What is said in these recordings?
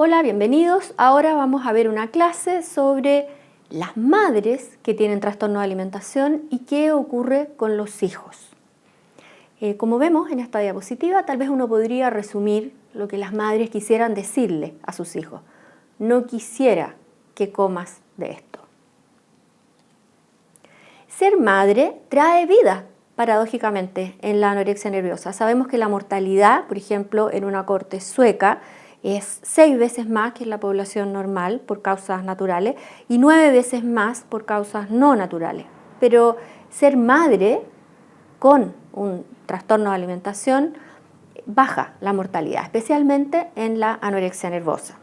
Hola, bienvenidos. Ahora vamos a ver una clase sobre las madres que tienen trastorno de alimentación y qué ocurre con los hijos. Como vemos en esta diapositiva, tal vez uno podría resumir lo que las madres quisieran decirle a sus hijos. No quisiera que comas de esto. Ser madre trae vida, paradójicamente, en la anorexia nerviosa. Sabemos que la mortalidad, por ejemplo, en una corte sueca, es 6 veces más que en la población normal por causas naturales y 9 veces más por causas no naturales. Pero ser madre con un trastorno de alimentación baja la mortalidad, especialmente en la anorexia nervosa.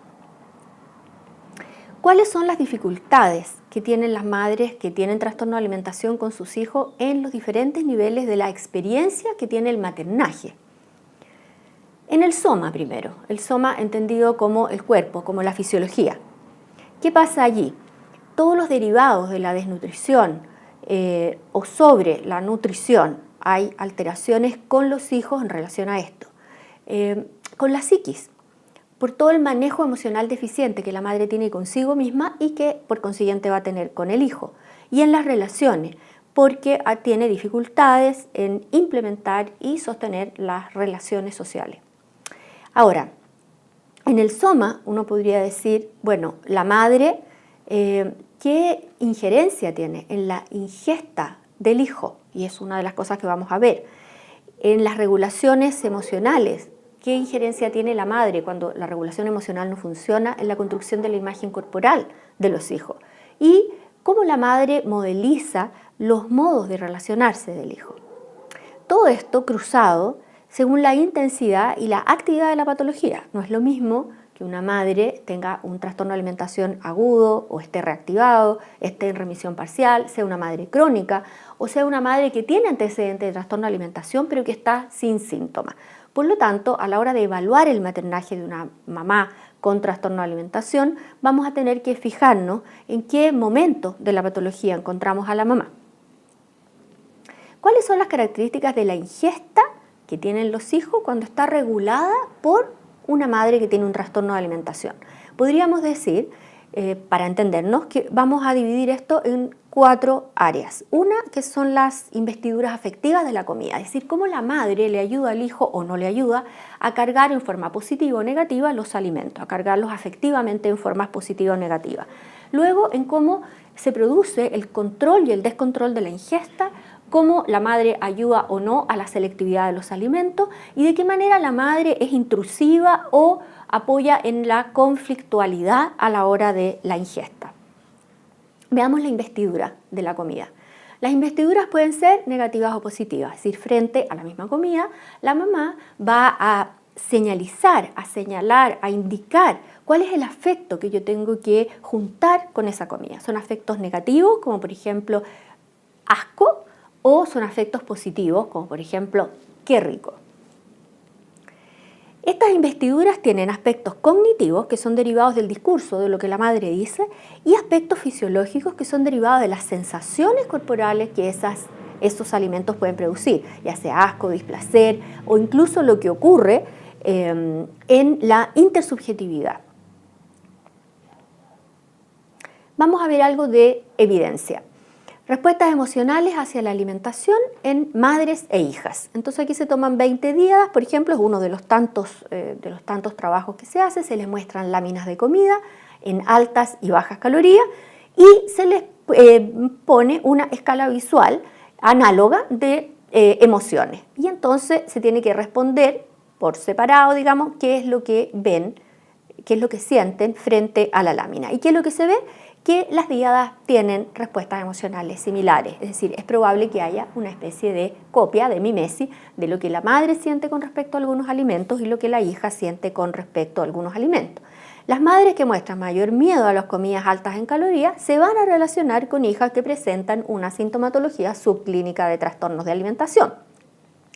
¿Cuáles son las dificultades que tienen las madres que tienen trastorno de alimentación con sus hijos en los diferentes niveles de la experiencia que tiene el maternaje? En el soma primero, el soma entendido como el cuerpo, como la fisiología. ¿Qué pasa allí? Todos los derivados de la desnutrición o sobre la nutrición, hay alteraciones con los hijos en relación a esto. Con la psiquis, por todo el manejo emocional deficiente que la madre tiene consigo misma y que por consiguiente va a tener con el hijo. Y en las relaciones, porque tiene dificultades en implementar y sostener las relaciones sociales. Ahora, en el soma uno podría decir, bueno, la madre, ¿qué injerencia tiene en la ingesta del hijo? Y es una de las cosas que vamos a ver. En las regulaciones emocionales, ¿qué injerencia tiene la madre cuando la regulación emocional no funciona en la construcción de la imagen corporal de los hijos? Y cómo la madre modeliza los modos de relacionarse del hijo. Todo esto cruzado según la intensidad y la actividad de la patología. No es lo mismo que una madre tenga un trastorno de alimentación agudo o esté reactivado, esté en remisión parcial, sea una madre crónica o sea una madre que tiene antecedentes de trastorno de alimentación pero que está sin síntomas. Por lo tanto, a la hora de evaluar el maternaje de una mamá con trastorno de alimentación, vamos a tener que fijarnos en qué momento de la patología encontramos a la mamá. ¿Cuáles son las características de la ingesta que tienen los hijos cuando está regulada por una madre que tiene un trastorno de alimentación? Podríamos decir, para entendernos, que vamos a dividir esto en 4 áreas. Una que son las investiduras afectivas de la comida, es decir, cómo la madre le ayuda al hijo o no le ayuda a cargar en forma positiva o negativa los alimentos, a cargarlos afectivamente en formas positivas o negativas. Luego, en cómo se produce el control y el descontrol de la ingesta, cómo la madre ayuda o no a la selectividad de los alimentos y de qué manera la madre es intrusiva o apoya en la conflictualidad a la hora de la ingesta. Veamos la investidura de la comida. Las investiduras pueden ser negativas o positivas, es decir, frente a la misma comida, la mamá va a señalizar, a señalar, a indicar cuál es el afecto que yo tengo que juntar con esa comida. Son afectos negativos, como por ejemplo asco, o son afectos positivos, como por ejemplo, qué rico. Estas investiduras tienen aspectos cognitivos, que son derivados del discurso, de lo que la madre dice, y aspectos fisiológicos, que son derivados de las sensaciones corporales que esos alimentos pueden producir, ya sea asco, displacer, o incluso lo que ocurre en la intersubjetividad. Vamos a ver algo de evidencia. Respuestas emocionales hacia la alimentación en madres e hijas. Entonces aquí se toman 20 días, por ejemplo, es uno de los tantos trabajos que se hace, se les muestran láminas de comida en altas y bajas calorías y se les pone una escala visual análoga de emociones. Y entonces se tiene que responder por separado, digamos, qué es lo que ven, qué es lo que sienten frente a la lámina. ¿Y qué es lo que se ve? Que las díadas tienen respuestas emocionales similares, es decir, es probable que haya una especie de copia, de mimesis, de lo que la madre siente con respecto a algunos alimentos y lo que la hija siente con respecto a algunos alimentos. Las madres que muestran mayor miedo a las comidas altas en calorías se van a relacionar con hijas que presentan una sintomatología subclínica de trastornos de alimentación.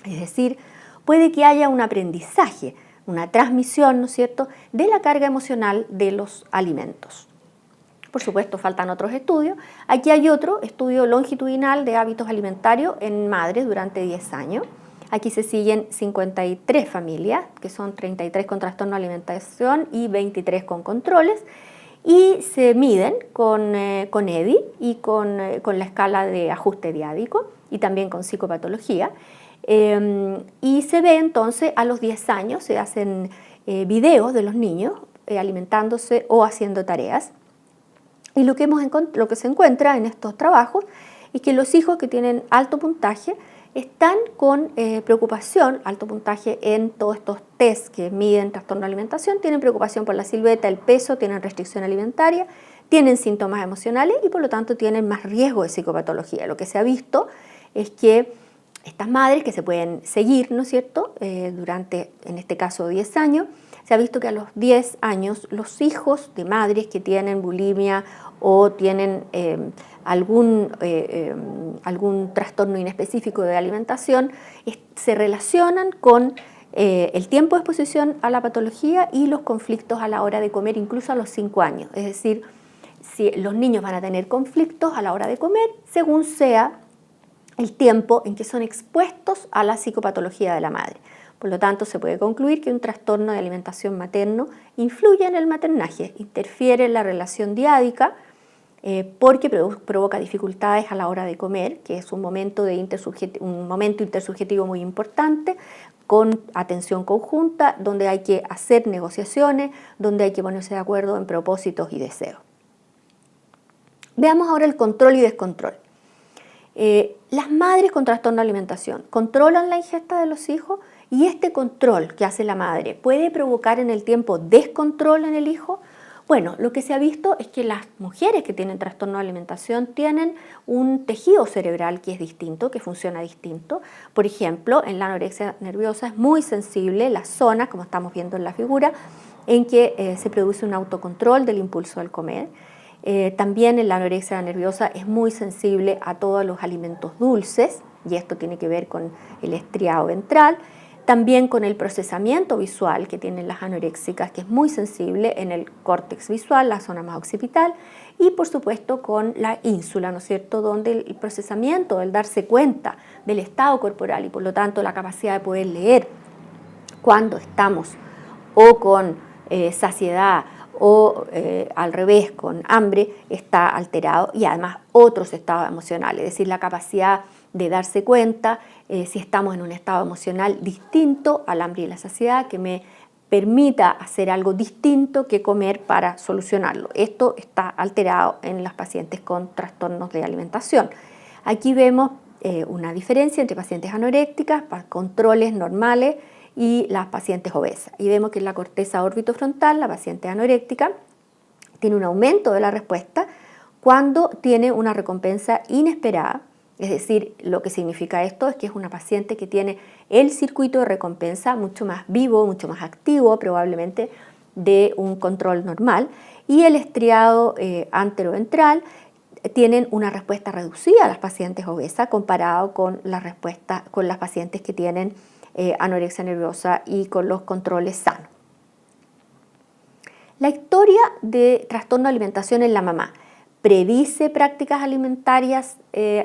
Es decir, puede que haya un aprendizaje, una transmisión, ¿no es cierto?, de la carga emocional de los alimentos. Por supuesto, faltan otros estudios. Aquí hay otro estudio longitudinal de hábitos alimentarios en madres durante 10 años. Aquí se siguen 53 familias, que son 33 con trastorno de alimentación y 23 con controles, y se miden con EDI y con la escala de ajuste diádico y también con psicopatología. Y se ve entonces a los 10 años, se hacen videos de los niños alimentándose o haciendo tareas. Y lo que se encuentra en estos trabajos es que los hijos que tienen alto puntaje están con preocupación, alto puntaje en todos estos test que miden trastorno de alimentación, tienen preocupación por la silueta, el peso, tienen restricción alimentaria, tienen síntomas emocionales y por lo tanto tienen más riesgo de psicopatología. Lo que se ha visto es que estas madres que se pueden seguir, ¿no es cierto?, durante, en este caso, 10 años, se ha visto que a los 10 años los hijos de madres que tienen bulimia o tienen algún trastorno inespecífico de alimentación se relacionan con el tiempo de exposición a la patología y los conflictos a la hora de comer, incluso a los 5 años. Es decir, si los niños van a tener conflictos a la hora de comer, según sea el tiempo en que son expuestos a la psicopatología de la madre. Por lo tanto, se puede concluir que un trastorno de alimentación materno influye en el maternaje, interfiere en la relación diádica porque provoca dificultades a la hora de comer, que es un momento intersubjetivo muy importante, con atención conjunta, donde hay que hacer negociaciones, donde hay que ponerse de acuerdo en propósitos y deseos. Veamos ahora el control y descontrol. Las madres con trastorno de alimentación controlan la ingesta de los hijos y este control que hace la madre puede provocar en el tiempo descontrol en el hijo. Bueno, lo que se ha visto es que las mujeres que tienen trastorno de alimentación tienen un tejido cerebral que es distinto, que funciona distinto. Por ejemplo, en la anorexia nerviosa es muy sensible las zonas, como estamos viendo en la figura, en que se produce un autocontrol del impulso al comer. También en la anorexia nerviosa es muy sensible a todos los alimentos dulces, y esto tiene que ver con el estriado ventral. También con el procesamiento visual que tienen las anoréxicas, que es muy sensible en el córtex visual, la zona más occipital, y por supuesto con la ínsula, ¿no es cierto?, donde el procesamiento, el darse cuenta del estado corporal y por lo tanto la capacidad de poder leer cuando estamos o con saciedad o al revés, con hambre, está alterado, y además otros estados emocionales, es decir, la capacidad de darse cuenta si estamos en un estado emocional distinto al hambre y la saciedad, que me permita hacer algo distinto que comer para solucionarlo. Esto está alterado en las pacientes con trastornos de alimentación. Aquí vemos una diferencia entre pacientes anorécticas, controles normales, y las pacientes obesas. Y vemos que en la corteza orbitofrontal, la paciente anoréctica tiene un aumento de la respuesta cuando tiene una recompensa inesperada. Es decir, lo que significa esto es que es una paciente que tiene el circuito de recompensa mucho más vivo, mucho más activo probablemente de un control normal, y el estriado anteroventral tienen una respuesta reducida a las pacientes obesas comparado con la respuesta con las pacientes que tienen anorexia nerviosa y con los controles sanos. La historia de trastorno de alimentación en la mamá predice prácticas alimentarias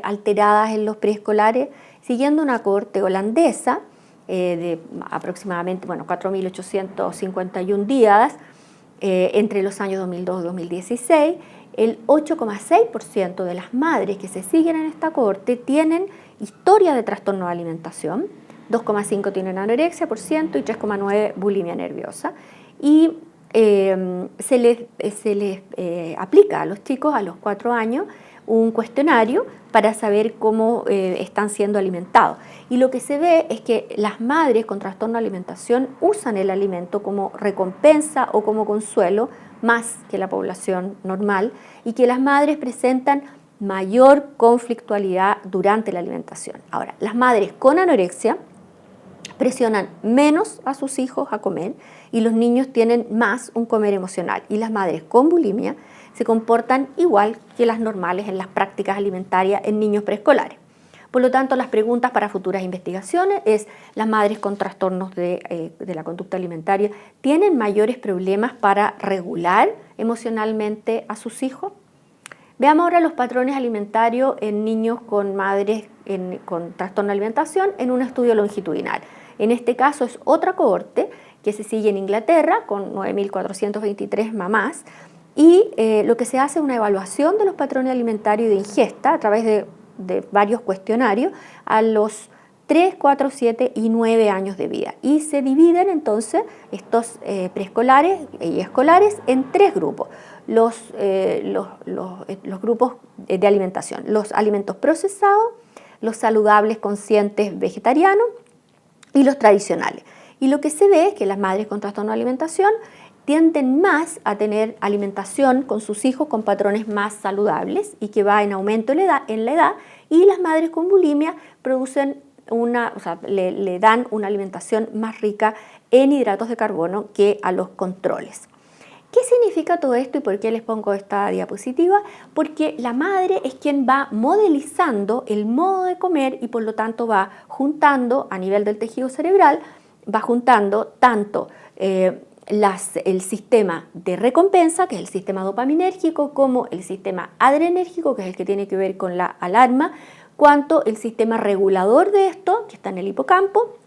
alteradas en los preescolares, siguiendo una cohorte holandesa de aproximadamente 4.851 días entre los años 2002 y 2016. El 8,6% de las madres que se siguen en esta cohorte tienen historia de trastorno de alimentación, 2,5% tienen anorexia por ciento y 3,9% bulimia nerviosa. Y se les aplica a los chicos a los 4 años un cuestionario para saber cómo están siendo alimentados. Y lo que se ve es que las madres con trastorno de alimentación usan el alimento como recompensa o como consuelo más que la población normal, y que las madres presentan mayor conflictualidad durante la alimentación. Ahora, las madres con anorexia presionan menos a sus hijos a comer y los niños tienen más un comer emocional, y las madres con bulimia se comportan igual que las normales en las prácticas alimentarias en niños preescolares. Por lo tanto, las preguntas para futuras investigaciones es: ¿las madres con trastornos de la conducta alimentaria tienen mayores problemas para regular emocionalmente a sus hijos? Veamos ahora los patrones alimentarios en niños con madres con trastorno de alimentación en un estudio longitudinal. En este caso es otra cohorte que se sigue en Inglaterra con 9.423 mamás y lo que se hace es una evaluación de los patrones alimentarios y de ingesta a través de varios cuestionarios a los 3, 4, 7 y 9 años de vida. Y se dividen entonces estos preescolares y escolares en 3 grupos. Los grupos de alimentación, los alimentos procesados, los saludables conscientes vegetarianos y los tradicionales. Y lo que se ve es que las madres con trastorno de alimentación tienden más a tener alimentación con sus hijos con patrones más saludables y que va en aumento en la edad, y las madres con bulimia producen le dan una alimentación más rica en hidratos de carbono que a los controles. ¿Qué significa todo esto y por qué les pongo esta diapositiva? Porque la madre es quien va modelizando el modo de comer y por lo tanto va juntando a nivel del tejido cerebral, va juntando tanto el sistema de recompensa, que es el sistema dopaminérgico, como el sistema adrenérgico, que es el que tiene que ver con la alarma, cuanto el sistema regulador de esto, que está en el hipocampo,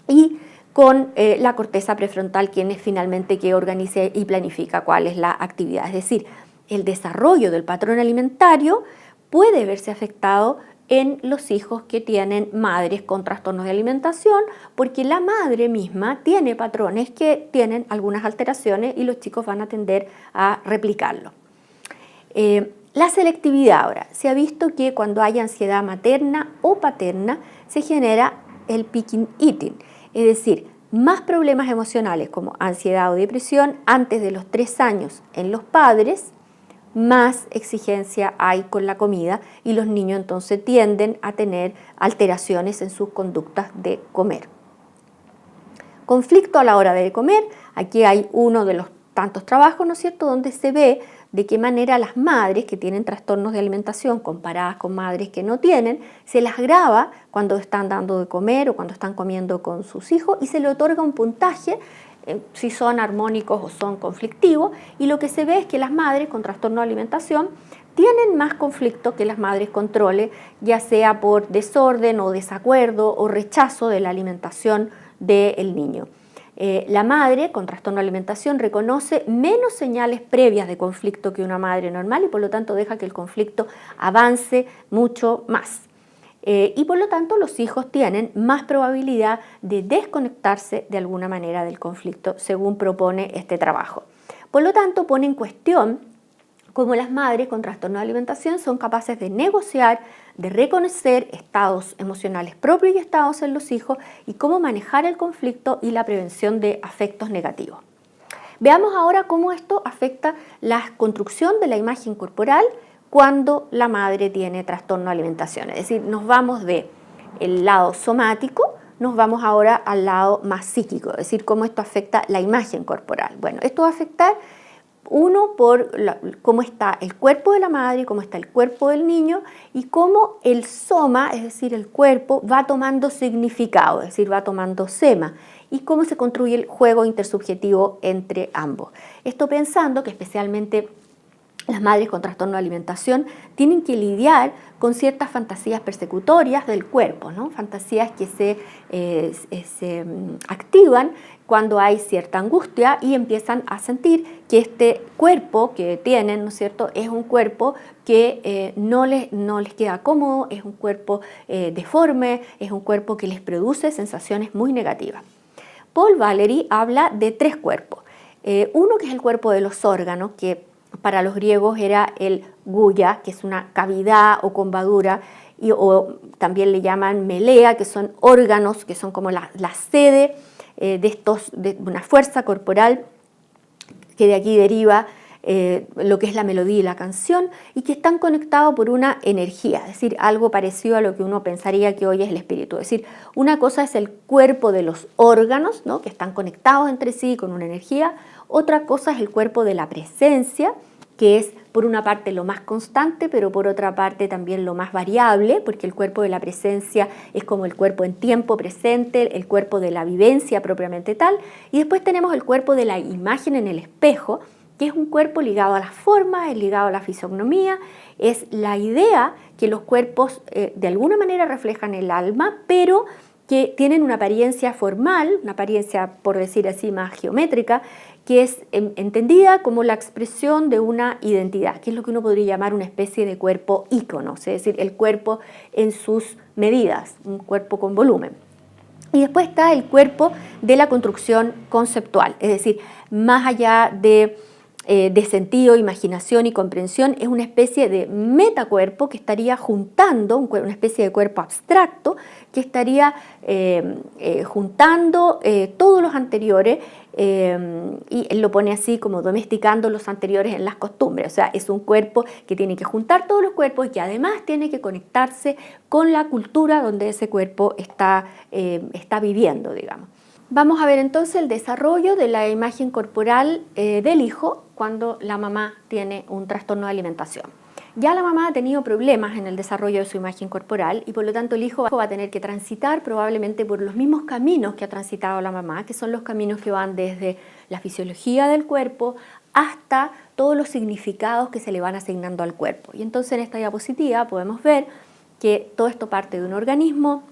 y con la corteza prefrontal, quien es finalmente que organiza y planifica cuál es la actividad. Es decir, el desarrollo del patrón alimentario puede verse afectado en los hijos que tienen madres con trastornos de alimentación, porque la madre misma tiene patrones que tienen algunas alteraciones y los chicos van a tender a replicarlo. La selectividad ahora. Se ha visto que cuando hay ansiedad materna o paterna se genera el picking eating, es decir, más problemas emocionales como ansiedad o depresión antes de los 3 años en los padres, más exigencia hay con la comida y los niños entonces tienden a tener alteraciones en sus conductas de comer. Conflicto a la hora de comer. Aquí hay uno de los tantos trabajos, ¿no es cierto?, donde se ve de qué manera las madres que tienen trastornos de alimentación comparadas con madres que no tienen, se las graba cuando están dando de comer o cuando están comiendo con sus hijos y se le otorga un puntaje si son armónicos o son conflictivos, y lo que se ve es que las madres con trastorno de alimentación tienen más conflicto que las madres con trole, ya sea por desorden o desacuerdo o rechazo de la alimentación del niño. La madre con trastorno de alimentación reconoce menos señales previas de conflicto que una madre normal y por lo tanto deja que el conflicto avance mucho más. Y por lo tanto los hijos tienen más probabilidad de desconectarse de alguna manera del conflicto, según propone este trabajo. Por lo tanto, pone en cuestión cómo las madres con trastorno de alimentación son capaces de negociar, de reconocer estados emocionales propios y estados en los hijos y cómo manejar el conflicto y la prevención de afectos negativos. Veamos ahora cómo esto afecta la construcción de la imagen corporal cuando la madre tiene trastorno de alimentación. Es decir, nos vamos del lado somático, nos vamos ahora al lado más psíquico, es decir, cómo esto afecta la imagen corporal. Bueno, esto va a afectar uno por cómo está el cuerpo de la madre, cómo está el cuerpo del niño y cómo el soma, es decir, el cuerpo, va tomando significado, es decir, va tomando sema, y cómo se construye el juego intersubjetivo entre ambos. Esto pensando que especialmente las madres con trastorno de alimentación tienen que lidiar con ciertas fantasías persecutorias del cuerpo, ¿no? Fantasías que se activan cuando hay cierta angustia y empiezan a sentir que este cuerpo que tienen, ¿no es cierto?, es un cuerpo que no les queda cómodo, es un cuerpo deforme, es un cuerpo que les produce sensaciones muy negativas. Paul Valery habla de 3 cuerpos. Uno que es el cuerpo de los órganos, que para los griegos era el guya, que es una cavidad o combadura, o también le llaman melea, que son órganos, que son como la sede de una fuerza corporal, que de aquí deriva lo que es la melodía y la canción, y que están conectados por una energía, es decir, algo parecido a lo que uno pensaría que hoy es el espíritu. Es decir, una cosa es el cuerpo de los órganos, ¿no?, que están conectados entre sí con una energía. Otra cosa es el cuerpo de la presencia, que es por una parte lo más constante, pero por otra parte también lo más variable, porque el cuerpo de la presencia es como el cuerpo en tiempo presente, el cuerpo de la vivencia propiamente tal. Y después tenemos el cuerpo de la imagen en el espejo, que es un cuerpo ligado a las formas, es ligado a la fisonomía, es la idea que los cuerpos de alguna manera reflejan el alma, pero que tienen una apariencia formal, una apariencia, por decir así, más geométrica, que es entendida como la expresión de una identidad, que es lo que uno podría llamar una especie de cuerpo ícono, es decir, el cuerpo en sus medidas, un cuerpo con volumen. Y después está el cuerpo de la construcción conceptual, es decir, más allá de sentido, imaginación y comprensión, es una especie de metacuerpo que estaría juntando, una especie de cuerpo abstracto que estaría juntando todos los anteriores, y él lo pone así como domesticando los anteriores en las costumbres. O sea, es un cuerpo que tiene que juntar todos los cuerpos y que además tiene que conectarse con la cultura donde ese cuerpo está viviendo, digamos. Vamos a ver entonces el desarrollo de la imagen corporal del hijo cuando la mamá tiene un trastorno de alimentación. Ya la mamá ha tenido problemas en el desarrollo de su imagen corporal y por lo tanto el hijo va a tener que transitar probablemente por los mismos caminos que ha transitado la mamá, que son los caminos que van desde la fisiología del cuerpo hasta todos los significados que se le van asignando al cuerpo. Y entonces en esta diapositiva podemos ver que todo esto parte de un organismo.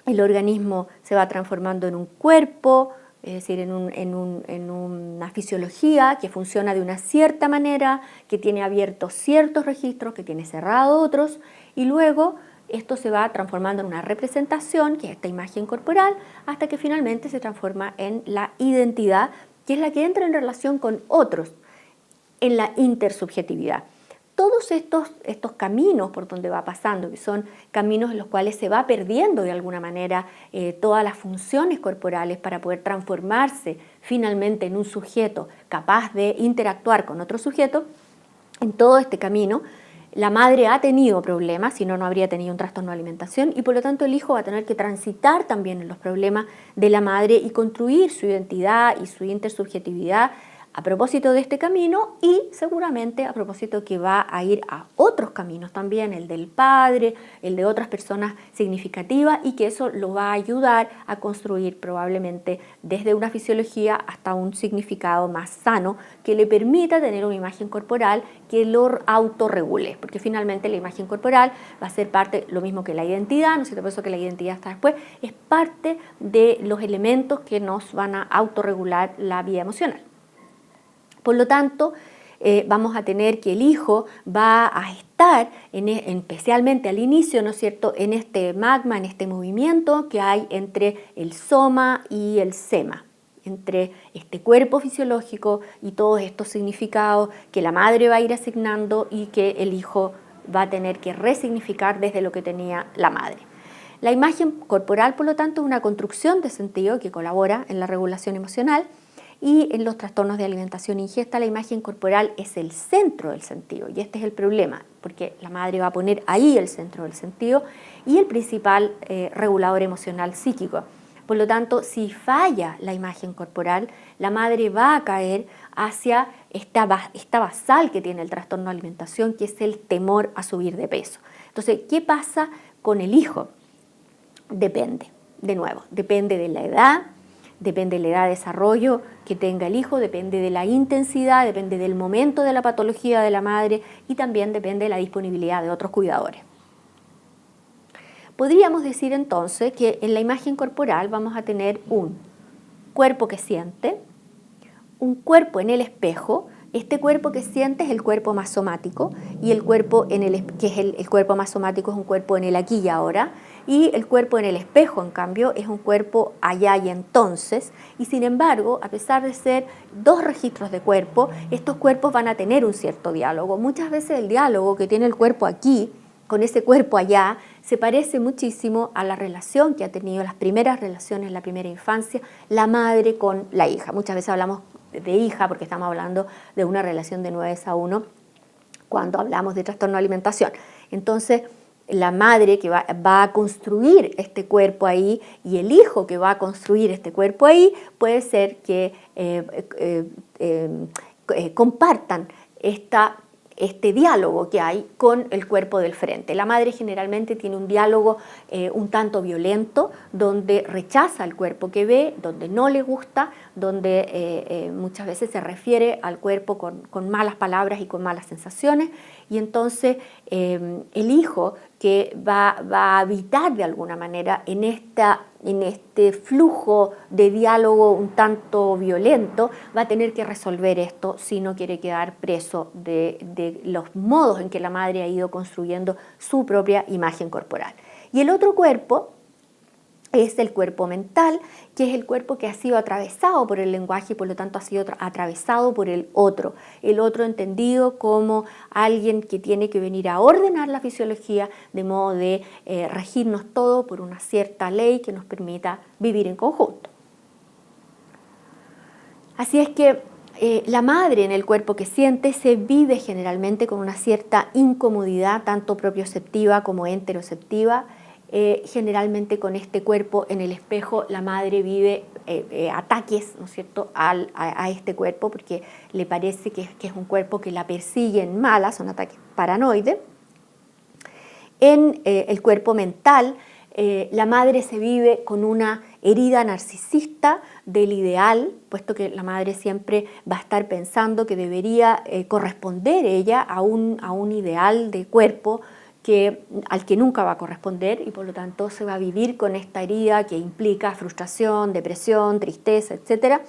El organismo se va transformando en un cuerpo, es decir, en una fisiología que funciona de una cierta manera, que tiene abiertos ciertos registros, que tiene cerrados otros, y luego esto se va transformando en una representación, que es esta imagen corporal, hasta que finalmente se transforma en la identidad, que es la que entra en relación con otros, en la intersubjetividad. Todos estos caminos por donde va pasando, que son caminos en los cuales se va perdiendo de alguna manera todas las funciones corporales para poder transformarse finalmente en un sujeto capaz de interactuar con otro sujeto, en todo este camino la madre ha tenido problemas, si no, no habría tenido un trastorno de alimentación, y por lo tanto el hijo va a tener que transitar también en los problemas de la madre y construir su identidad y su intersubjetividad a propósito de este camino y seguramente a propósito que va a ir a otros caminos también, el del padre, el de otras personas significativas, y que eso lo va a ayudar a construir probablemente desde una fisiología hasta un significado más sano que le permita tener una imagen corporal que lo autorregule, porque finalmente la imagen corporal va a ser parte, lo mismo que la identidad, ¿no es cierto? Por eso que la identidad está después, es parte de los elementos que nos van a autorregular la vida emocional. Por lo tanto, vamos a tener que el hijo va a estar, especialmente al inicio, ¿no es cierto?, en este magma, en este movimiento que hay entre el soma y el sema, entre este cuerpo fisiológico y todos estos significados que la madre va a ir asignando y que el hijo va a tener que resignificar desde lo que tenía la madre. La imagen corporal, por lo tanto, es una construcción de sentido que colabora en la regulación emocional. Y en los trastornos de alimentación e ingesta la imagen corporal es el centro del sentido, y este es el problema, porque la madre va a poner ahí el centro del sentido y el principal regulador emocional psíquico. Por lo tanto, si falla la imagen corporal, la madre va a caer hacia esta basal que tiene el trastorno de alimentación, que es el temor a subir de peso. Entonces, ¿qué pasa con el hijo? Depende, de nuevo, depende de la edad, depende de la edad de desarrollo que tenga el hijo, depende de la intensidad, depende del momento de la patología de la madre y también depende de la disponibilidad de otros cuidadores. Podríamos decir entonces que en la imagen corporal vamos a tener un cuerpo que siente, un cuerpo en el espejo. Este cuerpo que siente es el cuerpo más somático y el cuerpo el cuerpo más somático es un cuerpo en el aquí y ahora, y el cuerpo en el espejo, en cambio, es un cuerpo allá y entonces, y sin embargo, a pesar de ser dos registros de cuerpo, estos cuerpos van a tener un cierto diálogo. Muchas veces el diálogo que tiene el cuerpo aquí con ese cuerpo allá se parece muchísimo a la relación que ha tenido, las primeras relaciones, la primera infancia, la madre con la hija. Muchas veces hablamos de hija porque estamos hablando de una relación de 9:1 cuando hablamos de trastorno de alimentación. Entonces, la madre que va a construir este cuerpo ahí y el hijo que va a construir este cuerpo ahí puede ser que compartan esta este diálogo que hay con el cuerpo del frente. La madre generalmente tiene un diálogo un tanto violento, donde rechaza el cuerpo que ve, donde no le gusta, donde muchas veces se refiere al cuerpo con malas palabras y con malas sensaciones, y entonces el hijo que va a habitar de alguna manera en este flujo de diálogo un tanto violento, va a tener que resolver esto si no quiere quedar preso de los modos en que la madre ha ido construyendo su propia imagen corporal. Y el otro cuerpo es el cuerpo mental, que es el cuerpo que ha sido atravesado por el lenguaje y por lo tanto ha sido atravesado por el otro entendido como alguien que tiene que venir a ordenar la fisiología de modo de regirnos todo por una cierta ley que nos permita vivir en conjunto. Así es que la madre en el cuerpo que siente se vive generalmente con una cierta incomodidad, tanto propioceptiva como enteroceptiva. Generalmente con este cuerpo en el espejo la madre vive ataques, ¿no es cierto?, a este cuerpo porque le parece que es un cuerpo que la persiguen malas, son ataques paranoides. En el cuerpo mental, la madre se vive con una herida narcisista del ideal, puesto que la madre siempre va a estar pensando que debería corresponder ella a un ideal de cuerpo al que nunca va a corresponder, y por lo tanto se va a vivir con esta herida que implica frustración, depresión, tristeza, etc.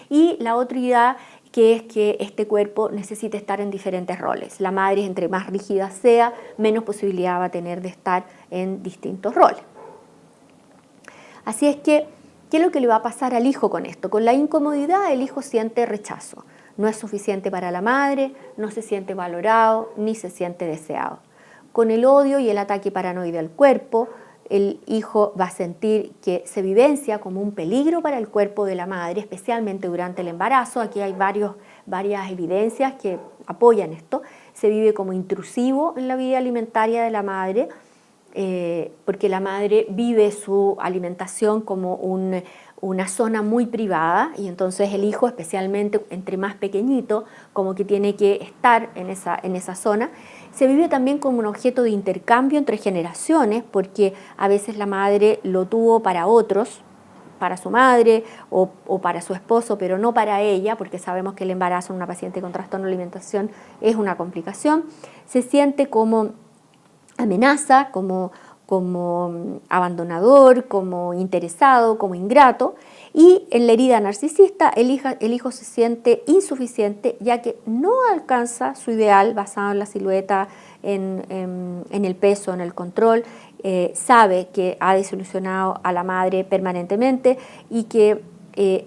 Y la otra idea que es que este cuerpo necesita estar en diferentes roles. La madre, entre más rígida sea, menos posibilidad va a tener de estar en distintos roles. Así es que, ¿qué es lo que le va a pasar al hijo con esto? Con la incomodidad el hijo siente rechazo. No es suficiente para la madre, no se siente valorado, ni se siente deseado. Con el odio y el ataque paranoide al cuerpo, el hijo va a sentir que se vivencia como un peligro para el cuerpo de la madre, especialmente durante el embarazo. Aquí hay varias evidencias que apoyan esto. Se vive como intrusivo en la vida alimentaria de la madre, porque la madre vive su alimentación como una zona muy privada, y entonces el hijo, especialmente entre más pequeñito, como que tiene que estar en esa zona. Se vive también como un objeto de intercambio entre generaciones, porque a veces la madre lo tuvo para otros, para su madre o para su esposo, pero no para ella, porque sabemos que el embarazo en una paciente con trastorno de alimentación es una complicación. Se siente como amenaza, como abandonador, como interesado, como ingrato, y en la herida narcisista el hijo se siente insuficiente, ya que no alcanza su ideal basado en la silueta, en el peso, en el control. Sabe que ha desilusionado a la madre permanentemente y que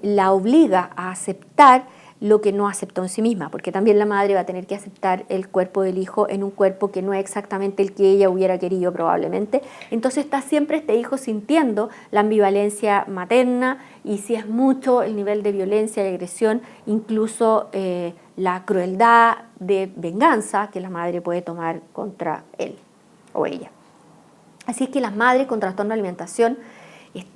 la obliga a aceptar lo que no aceptó en sí misma, porque también la madre va a tener que aceptar el cuerpo del hijo en un cuerpo que no es exactamente el que ella hubiera querido probablemente. Entonces está siempre este hijo sintiendo la ambivalencia materna, y si es mucho el nivel de violencia y agresión, incluso la crueldad de venganza que la madre puede tomar contra él o ella. Así es que las madres con trastorno de alimentación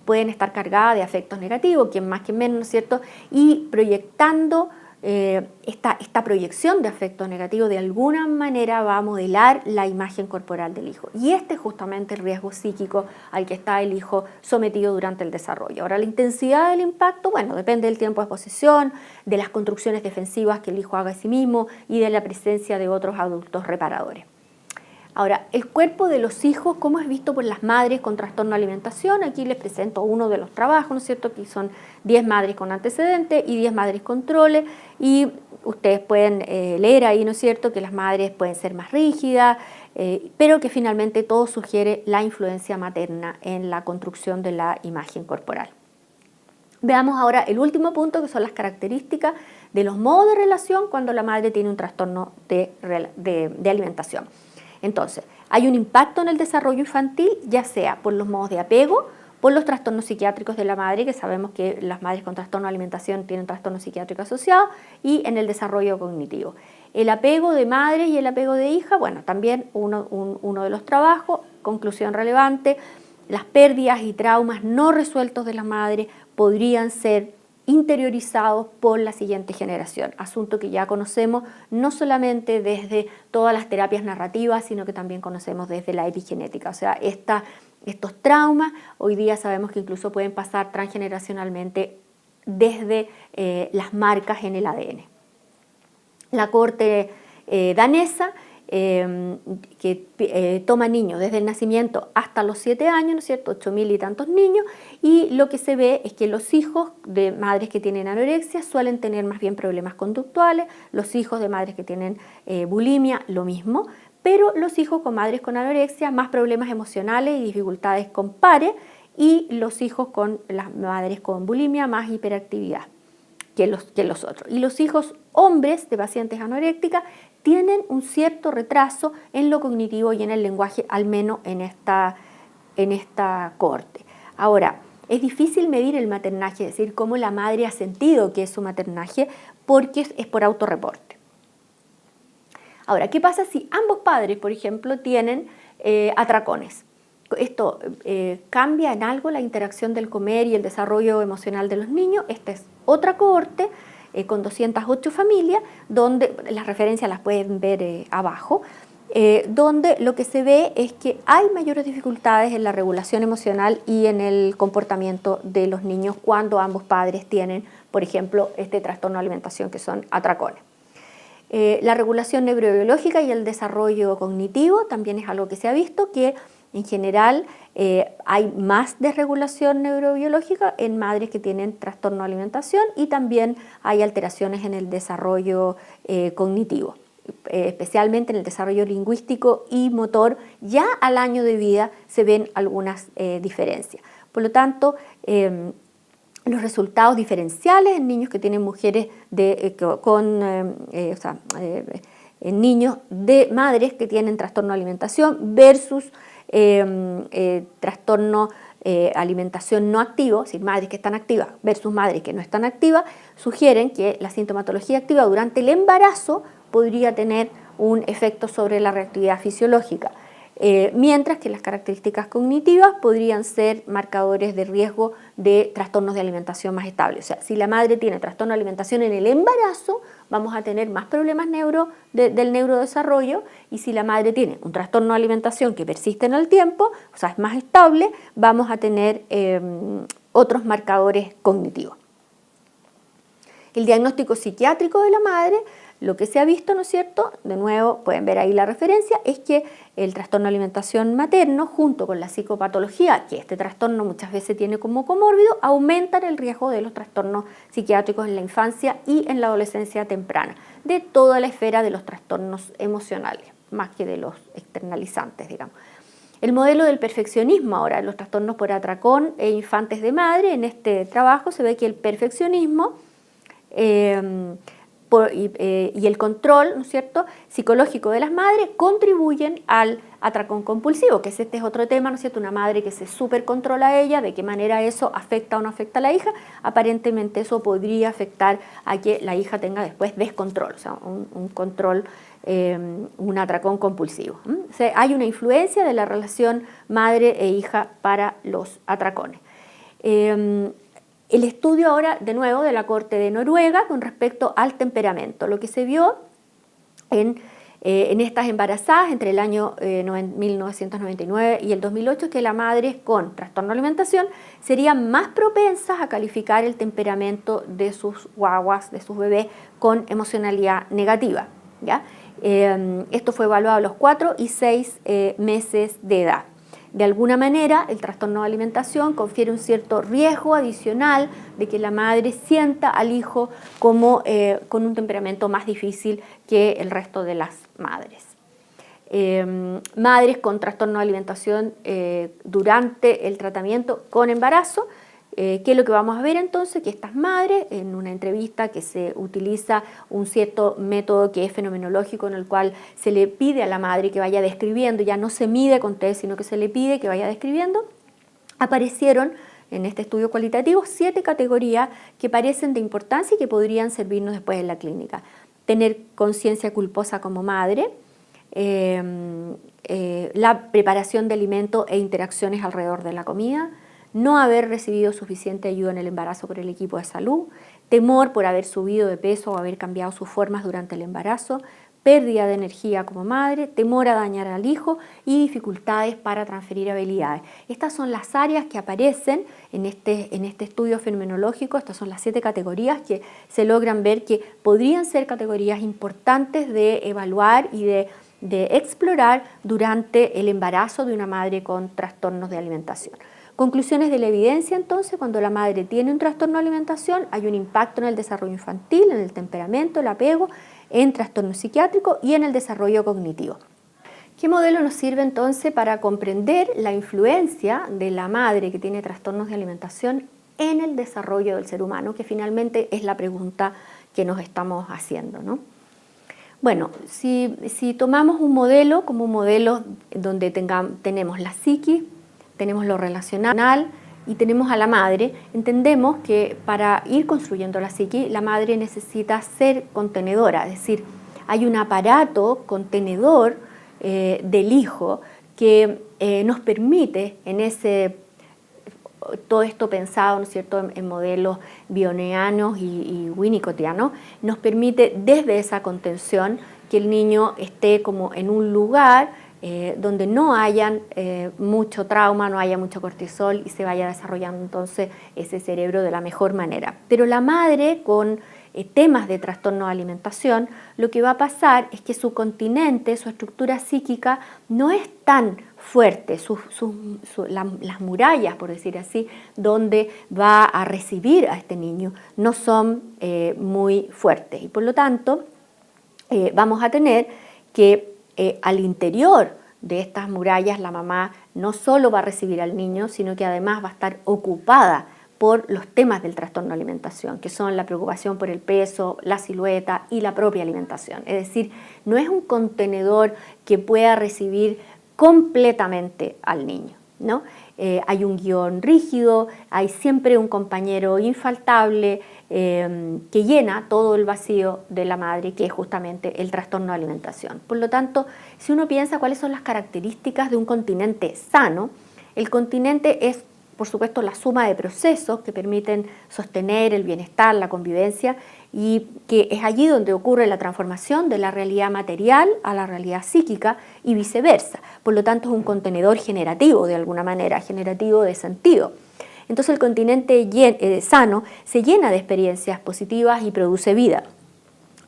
pueden estar cargadas de afectos negativos, quien más, quien menos, ¿no es cierto? Y proyectando esta proyección de afectos negativos de alguna manera va a modelar la imagen corporal del hijo. Y este es justamente el riesgo psíquico al que está el hijo sometido durante el desarrollo. Ahora, la intensidad del impacto, bueno, depende del tiempo de exposición, de las construcciones defensivas que el hijo haga a sí mismo y de la presencia de otros adultos reparadores. Ahora, el cuerpo de los hijos, ¿cómo es visto por las madres con trastorno de alimentación? Aquí les presento uno de los trabajos, ¿no es cierto? Aquí son 10 madres con antecedentes y 10 madres controles, y ustedes pueden leer ahí, ¿no es cierto?, que las madres pueden ser más rígidas, pero que finalmente todo sugiere la influencia materna en la construcción de la imagen corporal. Veamos ahora el último punto, que son las características de los modos de relación cuando la madre tiene un trastorno de alimentación. Entonces, hay un impacto en el desarrollo infantil, ya sea por los modos de apego, por los trastornos psiquiátricos de la madre, que sabemos que las madres con trastorno de alimentación tienen trastorno psiquiátrico asociado, y en el desarrollo cognitivo. El apego de madre y el apego de hija, bueno, también uno de los trabajos. Conclusión relevante: las pérdidas y traumas no resueltos de la madre podrían ser interiorizados por la siguiente generación, asunto que ya conocemos no solamente desde todas las terapias narrativas, sino que también conocemos desde la epigenética. O sea, estos traumas hoy día sabemos que incluso pueden pasar transgeneracionalmente desde las marcas en el ADN. La corte danesa que toma niños desde el nacimiento hasta los 7 años, ¿no es cierto?, 8.000 y tantos niños, y lo que se ve es que los hijos de madres que tienen anorexia suelen tener más bien problemas conductuales, los hijos de madres que tienen bulimia, lo mismo, pero los hijos con madres con anorexia, más problemas emocionales y dificultades con pares, y los hijos con las madres con bulimia, más hiperactividad que los otros. Y los hijos hombres de pacientes anorécticas tienen un cierto retraso en lo cognitivo y en el lenguaje, al menos en esta cohorte. Ahora, es difícil medir el maternaje, es decir, cómo la madre ha sentido que es su maternaje, porque es por autorreporte. Ahora, ¿qué pasa si ambos padres, por ejemplo, tienen atracones? Esto cambia en algo la interacción del comer y el desarrollo emocional de los niños. Esta es otra cohorte con 208 familias, donde las referencias las pueden ver abajo, donde lo que se ve es que hay mayores dificultades en la regulación emocional y en el comportamiento de los niños cuando ambos padres tienen, por ejemplo, este trastorno de alimentación que son atracones. La regulación neurobiológica y el desarrollo cognitivo también es algo que se ha visto, que en general hay más desregulación neurobiológica en madres que tienen trastorno de alimentación, y también hay alteraciones en el desarrollo cognitivo, especialmente en el desarrollo lingüístico y motor. Ya al año de vida se ven algunas diferencias. Por lo tanto, los resultados diferenciales en niños que tienen mujeres en niños de madres que tienen trastorno de alimentación versus trastorno alimentación no activo, es decir, madres que están activas versus madres que no están activas, sugieren que la sintomatología activa durante el embarazo podría tener un efecto sobre la reactividad fisiológica, mientras que las características cognitivas podrían ser marcadores de riesgo de trastornos de alimentación más estables. O sea, si la madre tiene trastorno de alimentación en el embarazo, vamos a tener más problemas del neurodesarrollo, y si la madre tiene un trastorno de alimentación que persiste en el tiempo, o sea, es más estable, vamos a tener otros marcadores cognitivos. El diagnóstico psiquiátrico de la madre, lo que se ha visto, ¿no es cierto?, de nuevo pueden ver ahí la referencia, es que el trastorno de alimentación materno junto con la psicopatología, que este trastorno muchas veces tiene como comórbido, aumentan el riesgo de los trastornos psiquiátricos en la infancia y en la adolescencia temprana, de toda la esfera de los trastornos emocionales, más que de los externalizantes, digamos. El modelo del perfeccionismo ahora, los trastornos por atracón e infantes de madre, en este trabajo se ve que el perfeccionismo y el control, ¿no es cierto?, psicológico de las madres contribuyen al atracón compulsivo, que este es otro tema, ¿no es cierto?, una madre que se supercontrola a ella, de qué manera eso afecta o no afecta a la hija. Aparentemente eso podría afectar a que la hija tenga después descontrol, o sea, un control, un atracón compulsivo. O sea, hay una influencia de la relación madre e hija para los atracones. El estudio ahora, de nuevo, de la Corte de Noruega con respecto al temperamento. Lo que se vio en estas embarazadas entre el año 1999 y el 2008 es que las madres con trastorno de alimentación serían más propensas a calificar el temperamento de sus guaguas, de sus bebés, con emocionalidad negativa, ¿ya? Esto fue evaluado a los 4 y 6 meses de edad. De alguna manera, el trastorno de alimentación confiere un cierto riesgo adicional de que la madre sienta al hijo como con un temperamento más difícil que el resto de las madres. Madres con trastorno de alimentación durante el tratamiento con embarazo, ¿qué es lo que vamos a ver entonces? Que estas madres, en una entrevista que se utiliza un cierto método que es fenomenológico, en el cual se le pide a la madre que vaya describiendo, ya no se mide con test, sino que se le pide que vaya describiendo, aparecieron en este estudio cualitativo 7 categorías que parecen de importancia y que podrían servirnos después en la clínica. Tener conciencia culposa como madre, la preparación de alimentos e interacciones alrededor de la comida, no haber recibido suficiente ayuda en el embarazo por el equipo de salud, temor por haber subido de peso o haber cambiado sus formas durante el embarazo, pérdida de energía como madre, temor a dañar al hijo y dificultades para transferir habilidades. Estas son las áreas que aparecen en este estudio fenomenológico. Estas son las 7 categorías que se logran ver que podrían ser categorías importantes de evaluar y de explorar durante el embarazo de una madre con trastornos de alimentación. Conclusiones de la evidencia, entonces: cuando la madre tiene un trastorno de alimentación, hay un impacto en el desarrollo infantil, en el temperamento, el apego, en trastorno psiquiátrico y en el desarrollo cognitivo. ¿Qué modelo nos sirve entonces para comprender la influencia de la madre que tiene trastornos de alimentación en el desarrollo del ser humano? Que finalmente es la pregunta que nos estamos haciendo, ¿no? Bueno, si tomamos un modelo como un modelo donde tenemos la psiquis, tenemos lo relacional y tenemos a la madre, entendemos que para ir construyendo la psiquis, la madre necesita ser contenedora, es decir, hay un aparato contenedor del hijo que nos permite todo esto pensado, ¿no es cierto?, en modelos bioneanos y winnicottianos, nos permite desde esa contención que el niño esté como en un lugar donde no haya mucho trauma, no haya mucho cortisol y se vaya desarrollando entonces ese cerebro de la mejor manera. Pero la madre con temas de trastorno de alimentación, lo que va a pasar es que su continente, su estructura psíquica no es tan fuerte, las murallas, por decir así, donde va a recibir a este niño, no son muy fuertes y por lo tanto vamos a tener que al interior de estas murallas la mamá no solo va a recibir al niño, sino que además va a estar ocupada por los temas del trastorno de alimentación, que son la preocupación por el peso, la silueta y la propia alimentación. Es decir, no es un contenedor que pueda recibir completamente al niño, ¿no? Hay un guión rígido, hay siempre un compañero infaltable que llena todo el vacío de la madre, que es justamente el trastorno de alimentación. Por lo tanto, si uno piensa cuáles son las características de un continente sano, el continente es, por supuesto, la suma de procesos que permiten sostener el bienestar, la convivencia, y que es allí donde ocurre la transformación de la realidad material a la realidad psíquica y viceversa. Por lo tanto, es un contenedor generativo, de alguna manera, generativo de sentido. Entonces, el continente sano se llena de experiencias positivas y produce vida.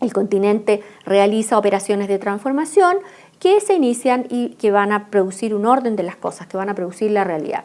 El continente realiza operaciones de transformación que se inician y que van a producir un orden de las cosas, que van a producir la realidad.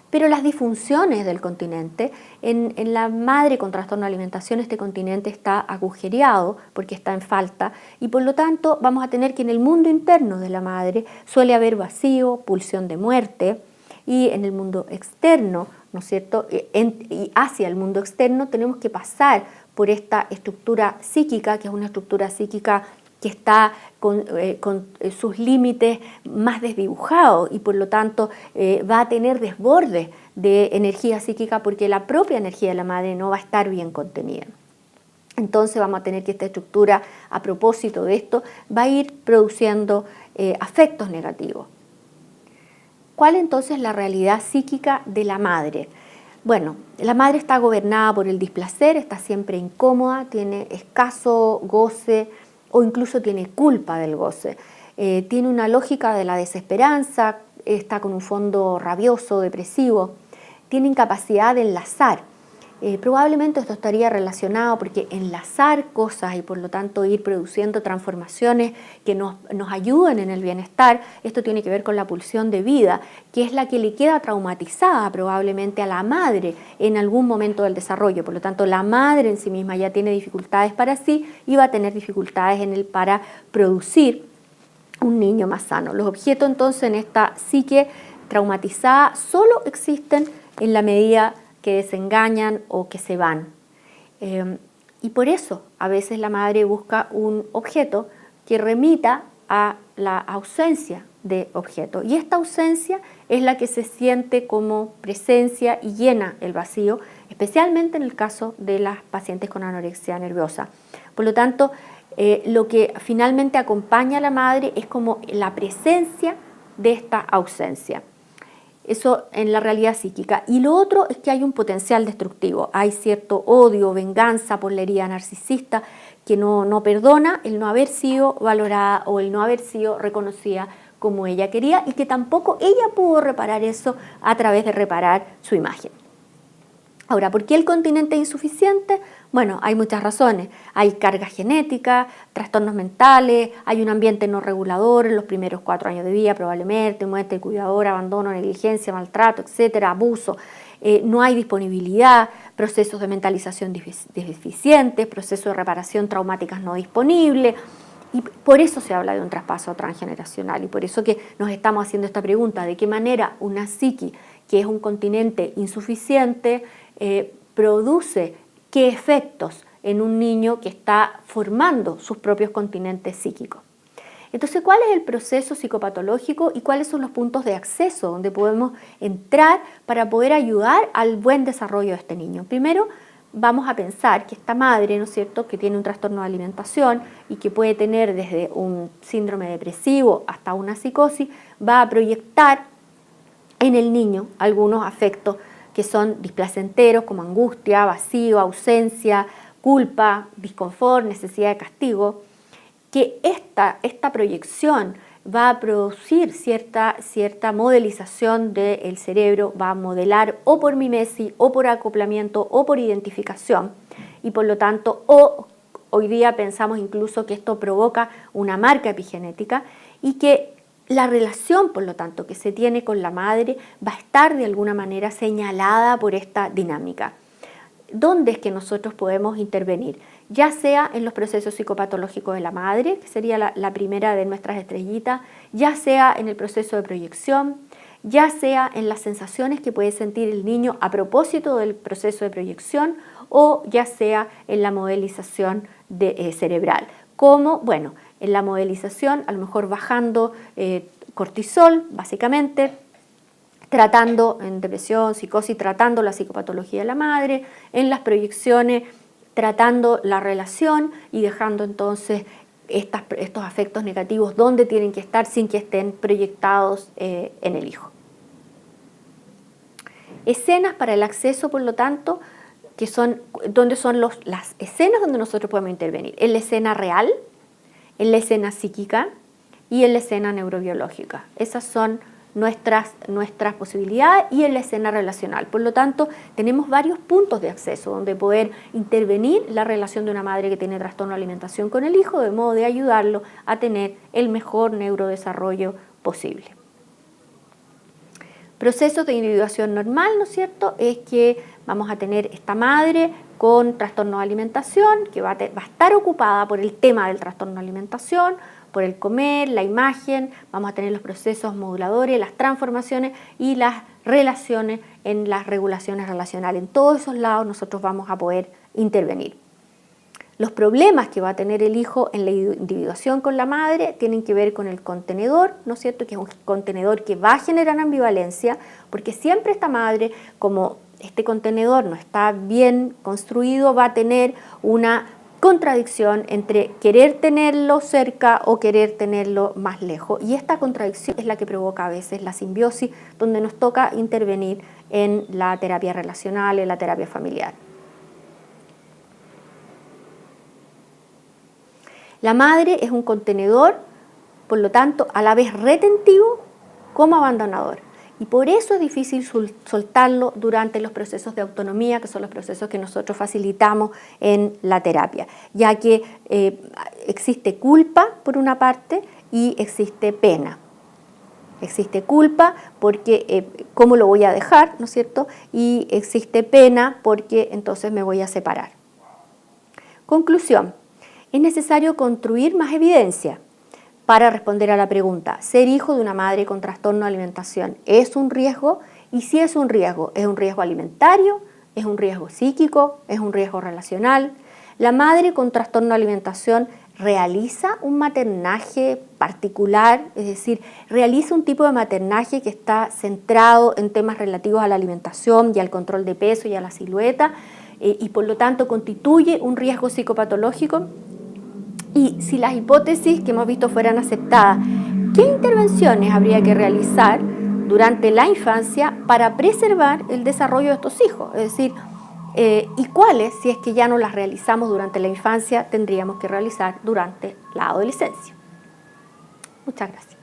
Pero las disfunciones del continente, en la madre con trastorno de alimentación, este continente está agujereado porque está en falta y por lo tanto vamos a tener que en el mundo interno de la madre suele haber vacío, pulsión de muerte, y en el mundo externo, ¿no es cierto?, y hacia el mundo externo tenemos que pasar por esta estructura psíquica, que es una estructura psíquica que está con sus límites más desdibujados y por lo tanto va a tener desbordes de energía psíquica porque la propia energía de la madre no va a estar bien contenida. Entonces vamos a tener que esta estructura, a propósito de esto, va a ir produciendo afectos negativos. ¿Cuál entonces es la realidad psíquica de la madre? Bueno, la madre está gobernada por el displacer, está siempre incómoda, tiene escaso goce, o incluso tiene culpa del goce. Tiene una lógica de la desesperanza, está con un fondo rabioso, depresivo, tiene incapacidad de enlazar. Probablemente esto estaría relacionado porque enlazar cosas y por lo tanto ir produciendo transformaciones que nos ayuden en el bienestar, esto tiene que ver con la pulsión de vida, que es la que le queda traumatizada probablemente a la madre en algún momento del desarrollo. Por lo tanto, la madre en sí misma ya tiene dificultades para sí y va a tener dificultades para producir un niño más sano. Los objetos entonces en esta psique traumatizada solo existen en la medida que desengañan o que se van. Y por eso a veces la madre busca un objeto que remita a la ausencia de objeto. Y esta ausencia es la que se siente como presencia y llena el vacío, especialmente en el caso de las pacientes con anorexia nerviosa. Por lo tanto, lo que finalmente acompaña a la madre es como la presencia de esta ausencia. Eso en la realidad psíquica. Y lo otro es que hay un potencial destructivo. Hay cierto odio, venganza por la herida narcisista que no perdona el no haber sido valorada o el no haber sido reconocida como ella quería y que tampoco ella pudo reparar eso a través de reparar su imagen. Ahora, ¿por qué el continente es insuficiente? Bueno, hay muchas razones. Hay carga genética, trastornos mentales, hay un ambiente no regulador en los primeros 4 años de vida, probablemente, muerte del cuidador, abandono, negligencia, maltrato, etcétera, abuso. No hay disponibilidad, procesos de mentalización deficientes, procesos de reparación traumáticas no disponibles. Y por eso se habla de un traspaso transgeneracional y por eso que nos estamos haciendo esta pregunta, ¿de qué manera una psiqui, que es un continente insuficiente, produce qué efectos en un niño que está formando sus propios continentes psíquicos? Entonces, ¿cuál es el proceso psicopatológico y cuáles son los puntos de acceso donde podemos entrar para poder ayudar al buen desarrollo de este niño? Primero, vamos a pensar que esta madre, ¿no es cierto?, que tiene un trastorno de alimentación y que puede tener desde un síndrome depresivo hasta una psicosis, va a proyectar en el niño algunos afectos que son displacenteros como angustia, vacío, ausencia, culpa, disconfort, necesidad de castigo, que esta proyección va a producir cierta modelización del cerebro, va a modelar o por mimesis, o por acoplamiento, o por identificación, y por lo tanto, hoy día pensamos incluso que esto provoca una marca epigenética y que la relación, por lo tanto, que se tiene con la madre va a estar de alguna manera señalada por esta dinámica. ¿Dónde es que nosotros podemos intervenir? Ya sea en los procesos psicopatológicos de la madre, que sería la primera de nuestras estrellitas, ya sea en el proceso de proyección, ya sea en las sensaciones que puede sentir el niño a propósito del proceso de proyección, o ya sea en la modelización cerebral. Como, bueno, en la modelización, a lo mejor bajando cortisol, básicamente, tratando en depresión, psicosis, tratando la psicopatología de la madre, en las proyecciones, tratando la relación y dejando entonces estos afectos negativos donde tienen que estar sin que estén proyectados en el hijo. Escenas para el acceso, por lo tanto, que son las escenas donde nosotros podemos intervenir. En la escena real, en la escena psíquica y en la escena neurobiológica. Esas son nuestras posibilidades y en la escena relacional. Por lo tanto, tenemos varios puntos de acceso donde poder intervenir la relación de una madre que tiene trastorno de alimentación con el hijo, de modo de ayudarlo a tener el mejor neurodesarrollo posible. Procesos de individuación normal, ¿no es cierto?, es que vamos a tener esta madre con trastorno de alimentación que va a estar ocupada por el tema del trastorno de alimentación, por el comer, la imagen, vamos a tener los procesos moduladores, las transformaciones y las relaciones en las regulaciones relacionales. En todos esos lados nosotros vamos a poder intervenir. Los problemas que va a tener el hijo en la individuación con la madre tienen que ver con el contenedor, ¿no es cierto?, que es un contenedor que va a generar ambivalencia, porque siempre esta madre, como este contenedor no está bien construido, va a tener una contradicción entre querer tenerlo cerca o querer tenerlo más lejos. Y esta contradicción es la que provoca a veces la simbiosis, donde nos toca intervenir en la terapia relacional, en la terapia familiar. La madre es un contenedor, por lo tanto, a la vez retentivo como abandonador. Y por eso es difícil soltarlo durante los procesos de autonomía, que son los procesos que nosotros facilitamos en la terapia, ya que existe culpa por una parte y existe pena. Existe culpa porque ¿cómo lo voy a dejar?, ¿no es cierto? Y existe pena porque entonces me voy a separar. Conclusión, es necesario construir más evidencia para responder a la pregunta, ¿ser hijo de una madre con trastorno de alimentación es un riesgo? Y si es un riesgo alimentario, es un riesgo psíquico, es un riesgo relacional. La madre con trastorno de alimentación realiza un maternaje particular, es decir, realiza un tipo de maternaje que está centrado en temas relativos a la alimentación y al control de peso y a la silueta, y por lo tanto constituye un riesgo psicopatológico. Y si las hipótesis que hemos visto fueran aceptadas, ¿qué intervenciones habría que realizar durante la infancia para preservar el desarrollo de estos hijos. Es decir, y cuáles, si es que ya no las realizamos durante la infancia, tendríamos que realizar durante la adolescencia. Muchas gracias.